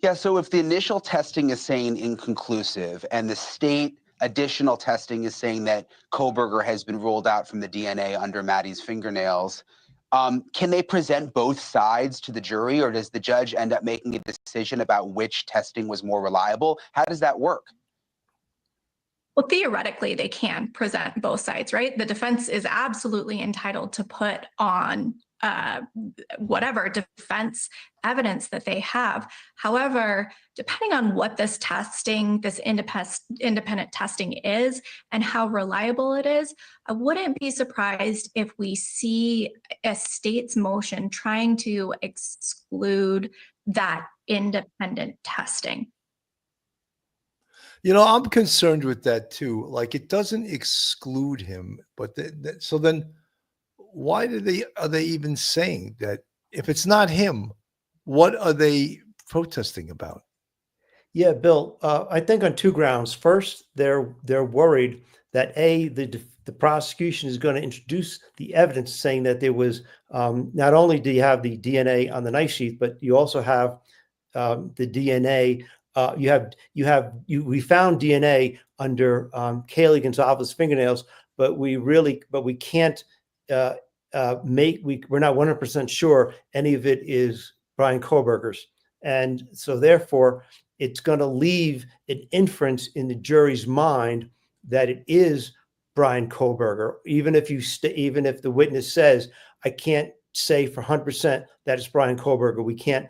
Yeah, so if the initial testing is saying inconclusive and the state additional testing is saying that Koberger has been ruled out from the DNA under Maddie's fingernails, can they present both sides to the jury, or does the judge end up making a decision about which testing was more reliable? How does that work? Well, theoretically, they can present both sides, right? The defense is absolutely entitled to put on whatever defense evidence that they have. However, depending on what this independent testing is and how reliable it is, I wouldn't be surprised if we see a state's motion trying to exclude that independent testing. I'm concerned with that too. Like, it doesn't exclude him, but so then why are they even saying that if it's not him? What are they protesting about? Yeah, Bill, I think on two grounds. First, they're worried that the prosecution is going to introduce the evidence saying that there was not only do you have the DNA on the knife sheath, but you also have the DNA. We found DNA under Kaylee Gonzalez's fingernails, but we can't we're not 100% sure any of it is Brian Koberger's, and so therefore it's going to leave an inference in the jury's mind that it is Brian Koberger, even if even if the witness says, I can't say for 100% that it's Brian Koberger. We can't,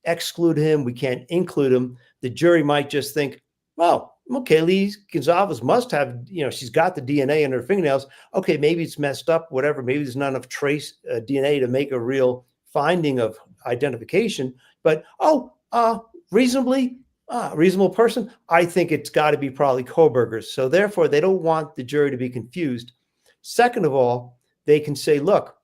exclude him. We can't include him. The jury might just think, well, okay, Lee Gonzalez must have, she's got the DNA in her fingernails. Okay, maybe it's messed up, whatever. Maybe there's not enough trace DNA to make a real finding of identification. But, reasonable person, I think it's got to be probably Koberger's. So therefore, they don't want the jury to be confused. Second of all, they can say, look,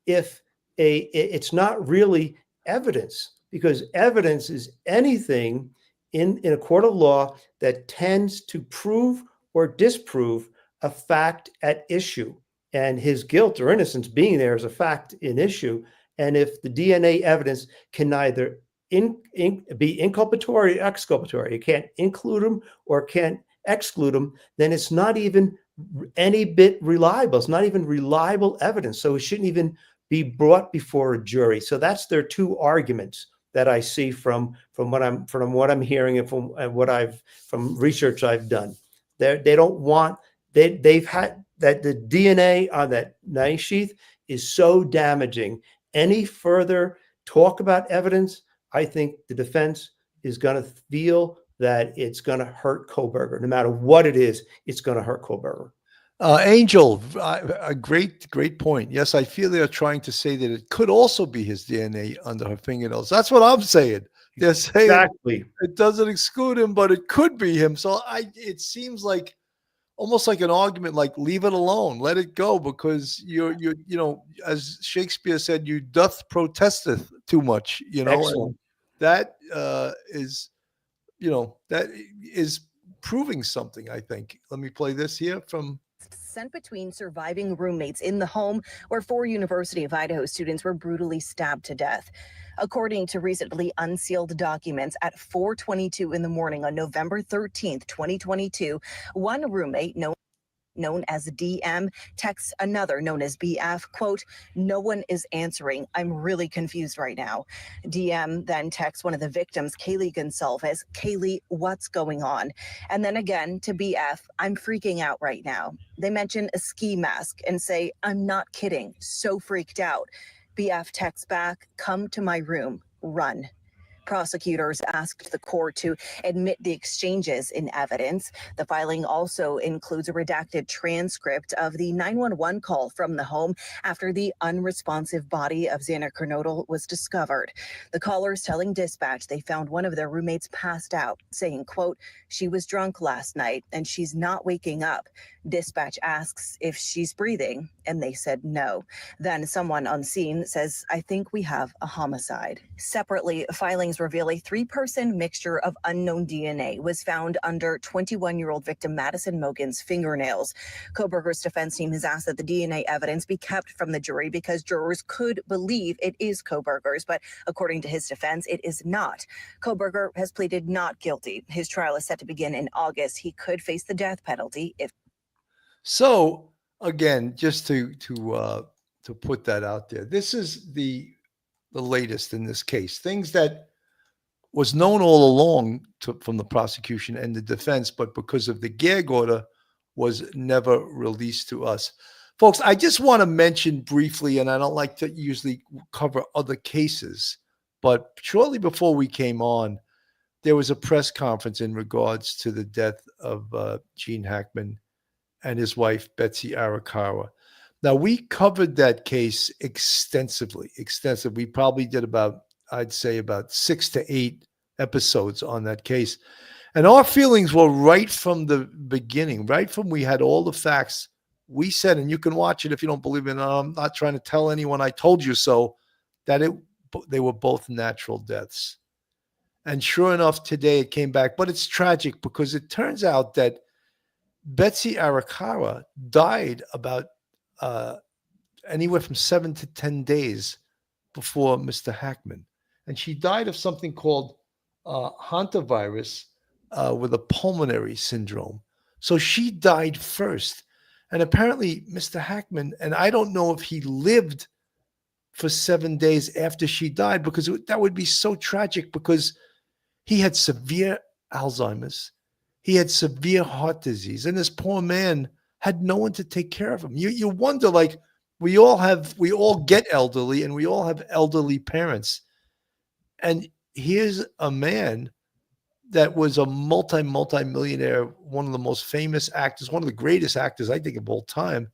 if it's not really evidence, because evidence is anything in a court of law that tends to prove or disprove a fact at issue, and his guilt or innocence being there is a fact in issue. And if the DNA evidence can neither be inculpatory or exculpatory, you can't include them or can't exclude them, then it's not even any bit reliable. It's not even reliable evidence. So it shouldn't even be brought before a jury. So that's their two arguments that I see from what I'm hearing and from research I've done. They don't want, they've had that the DNA on that knife sheath is so damaging. Any further talk about evidence, I think the defense is going to feel that it's going to hurt Koberger. No matter what it is, it's going to hurt Koberger. Angel, a great point. Yes, I feel they're trying to say that it could also be his DNA under her fingernails. That's what I'm saying. They're saying exactly. It doesn't exclude him, but it could be him. So it seems like almost like an argument, like leave it alone, let it go, because you're as Shakespeare said, you doth protesteth too much. Excellent. That is proving something. I think. Let me play this here from. Sent between surviving roommates in the home where 4 University of Idaho students were brutally stabbed to death. According to recently unsealed documents, at 4:22 in the morning on November 13th, 2022, one roommate known as DM texts another known as BF, quote, "No one is answering. I'm really confused right now." DM then texts one of the victims, Kaylee Gonzalez, "Kaylee, what's going on?" And then again to BF, "I'm freaking out right now." They mention a ski mask and say, "I'm not kidding. So freaked out." BF texts back, "Come to my room. Run." Prosecutors asked the court to admit the exchanges in evidence. The filing also includes a redacted transcript of the 911 call from the home after the unresponsive body of Xana Kernodle was discovered. The callers telling dispatch they found one of their roommates passed out, saying, quote, "She was drunk last night and she's not waking up." Dispatch asks if she's breathing, and they said no. Then someone on scene says, "I think we have a homicide." Separately, filings reveal a 3-person mixture of unknown DNA was found under 21-year-old victim Madison Mogan's fingernails. Koberger's defense team has asked that the DNA evidence be kept from the jury because jurors could believe it is Koberger's, but according to his defense, it is not. Koberger has pleaded not guilty. His trial is set to begin in August. He could face the death penalty if. So again, just to put that out there, this is the latest in this case. Things that was known all along from the prosecution and the defense, but because of the gag order, was never released to us. Folks, I just want to mention briefly, and I don't like to usually cover other cases, but shortly before we came on, there was a press conference in regards to the death of Gene Hackman and his wife, Betsy Arakawa. Now, we covered that case extensively. We probably did I'd say about 6 to 8 episodes on that case. And our feelings were right from the beginning, right from we had all the facts. We said, and you can watch it if you don't believe it, I'm not trying to tell anyone I told you so, that they were both natural deaths. And sure enough, today it came back. But it's tragic because it turns out that Betsy Arakawa died about anywhere from 7 to 10 days before Mr. Hackman. And she died of something called hantavirus with a pulmonary syndrome. So she died first. And apparently, Mr. Hackman, and I don't know if he lived for 7 days after she died, because that would be so tragic, because he had severe Alzheimer's. He had severe heart disease. And this poor man had no one to take care of him. You wonder, like, we all get elderly, and we all have elderly parents. And here's a man that was a multi-millionaire, one of the most famous actors, one of the greatest actors, I think, of all time.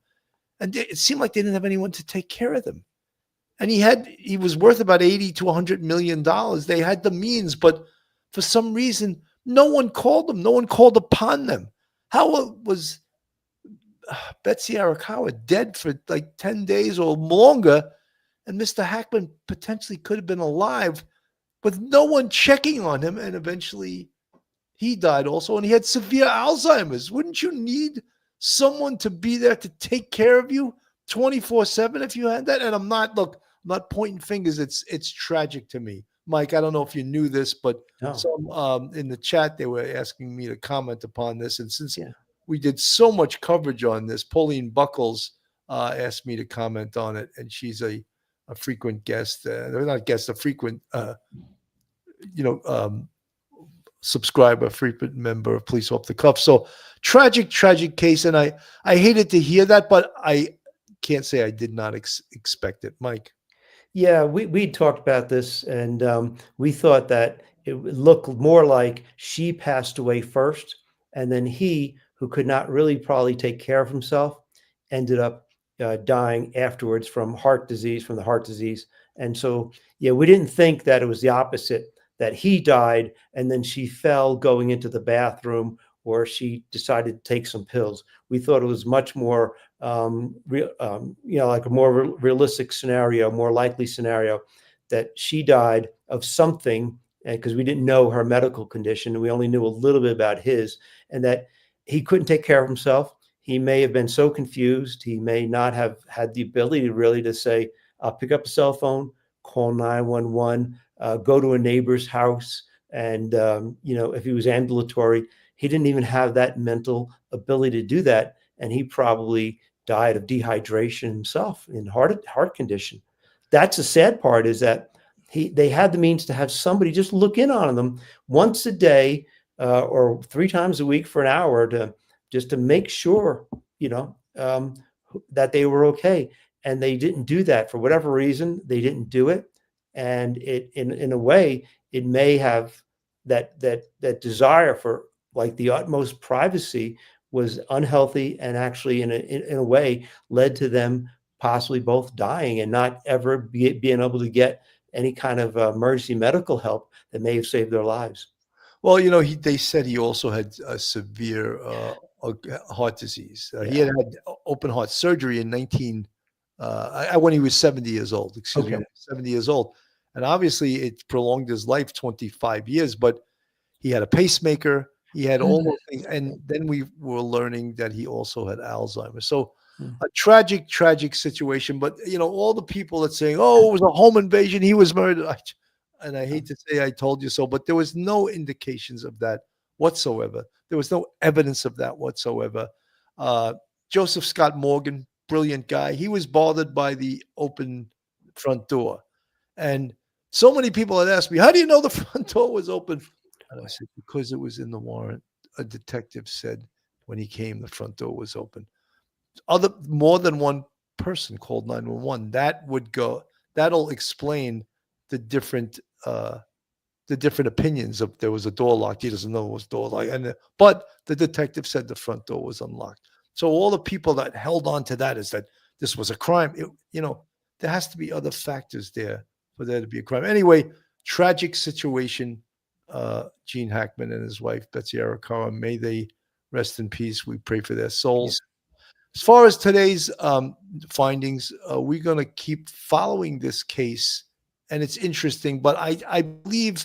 And it seemed like they didn't have anyone to take care of them. And he was worth about 80 to $100 million. They had the means, but for some reason, no one called them. No one called upon them. How was Betsy Arakawa dead for like 10 days or longer? And Mr. Hackman potentially could have been alive with no one checking on him. And eventually he died also. And he had severe Alzheimer's. Wouldn't you need someone to be there to take care of you 24/7 if you had that? And I'm not pointing fingers. It's tragic to me. Mike, I don't know if you knew this, but some in the chat, they were asking me to comment upon this. And since we did so much coverage on this, Pauline Buckles asked me to comment on it. And she's a frequent guest. They're not guest, a frequent, subscriber, frequent member of Police Off the Cuff. So tragic case. And I hated to hear that, but I can't say I did not expect it. Mike. Yeah, we talked about this, and we thought that it would look more like she passed away first, and then he, who could not really probably take care of himself, ended up dying afterwards from the heart disease. And so, yeah, we didn't think that it was the opposite, that he died and then she fell going into the bathroom, or she decided to take some pills. We thought it was much more, like a more realistic scenario, more likely scenario, that she died of something, because we didn't know her medical condition. We only knew a little bit about his, and that he couldn't take care of himself. He may have been so confused. He may not have had the ability really to say, I'll pick up a cell phone, call 911, go to a neighbor's house. And, if he was ambulatory, he didn't even have that mental ability to do that. And he probably died of dehydration himself in heart condition. That's the sad part, is that they had the means to have somebody just look in on them once a day, or 3 times a week for an hour, to make sure, that they were okay. And they didn't do that for whatever reason. They didn't do it. And it, in a way, it may have that desire for like the utmost privacy was unhealthy, and actually in a way led to them possibly both dying and not ever being able to get any kind of emergency medical help that may have saved their lives. Well, they said he also had a severe heart disease. He had open heart surgery in when he was 70 years old. Excuse me, 70 years old. And obviously it prolonged his life 25 years, but he had a pacemaker. He had all those things. And then we were learning that he also had Alzheimer's. So a tragic situation. But, all the people that saying, oh, it was a home invasion, he was murdered. And I hate to say I told you so, but there was no indications of that whatsoever. There was no evidence of that whatsoever. Joseph Scott Morgan, brilliant guy. He was bothered by the open front door. And so many people had asked me, how do you know the front door was open? And I said, because it was in the warrant. A detective said when he came, the front door was open. More than one person called 911. That'll explain the different opinions of there was a door locked. He doesn't know it was door locked. But the detective said the front door was unlocked. So all the people that held on to that is that this was a crime. There has to be other factors there for there to be a crime. Anyway, tragic situation. Gene Hackman and his wife, Betsy Arakawa, may they rest in peace. We pray for their souls. As far as today's findings, we're going to keep following this case. And it's interesting, but I believe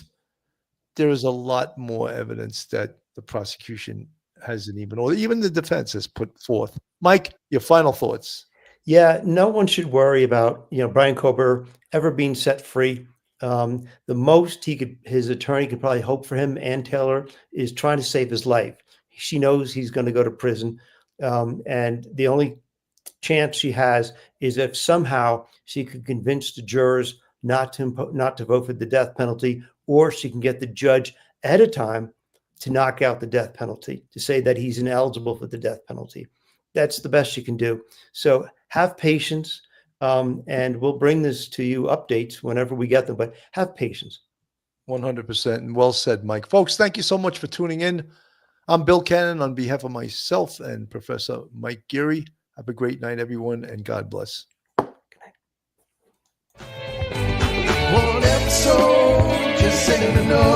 there is a lot more evidence that the prosecution hasn't even, or even the defense has put forth. Mike, your final thoughts. Yeah, no one should worry about, Brian Kober ever being set free. The most his attorney could probably hope for him and Taylor is trying to save his life. She knows he's going to go to prison. And the only chance she has is if somehow she could convince the jurors not to vote for the death penalty, or she can get the judge ahead of time to knock out the death penalty, to say that he's ineligible for the death penalty. That's the best she can do. So have patience, and we'll bring this to you updates whenever we get them, but have patience. 100%. And well said, Mike. Folks, thank you so much for tuning in. I'm Bill Cannon on behalf of myself and Professor Mike Geary. Have a great night, everyone, and God bless. One episode, just ain't enough.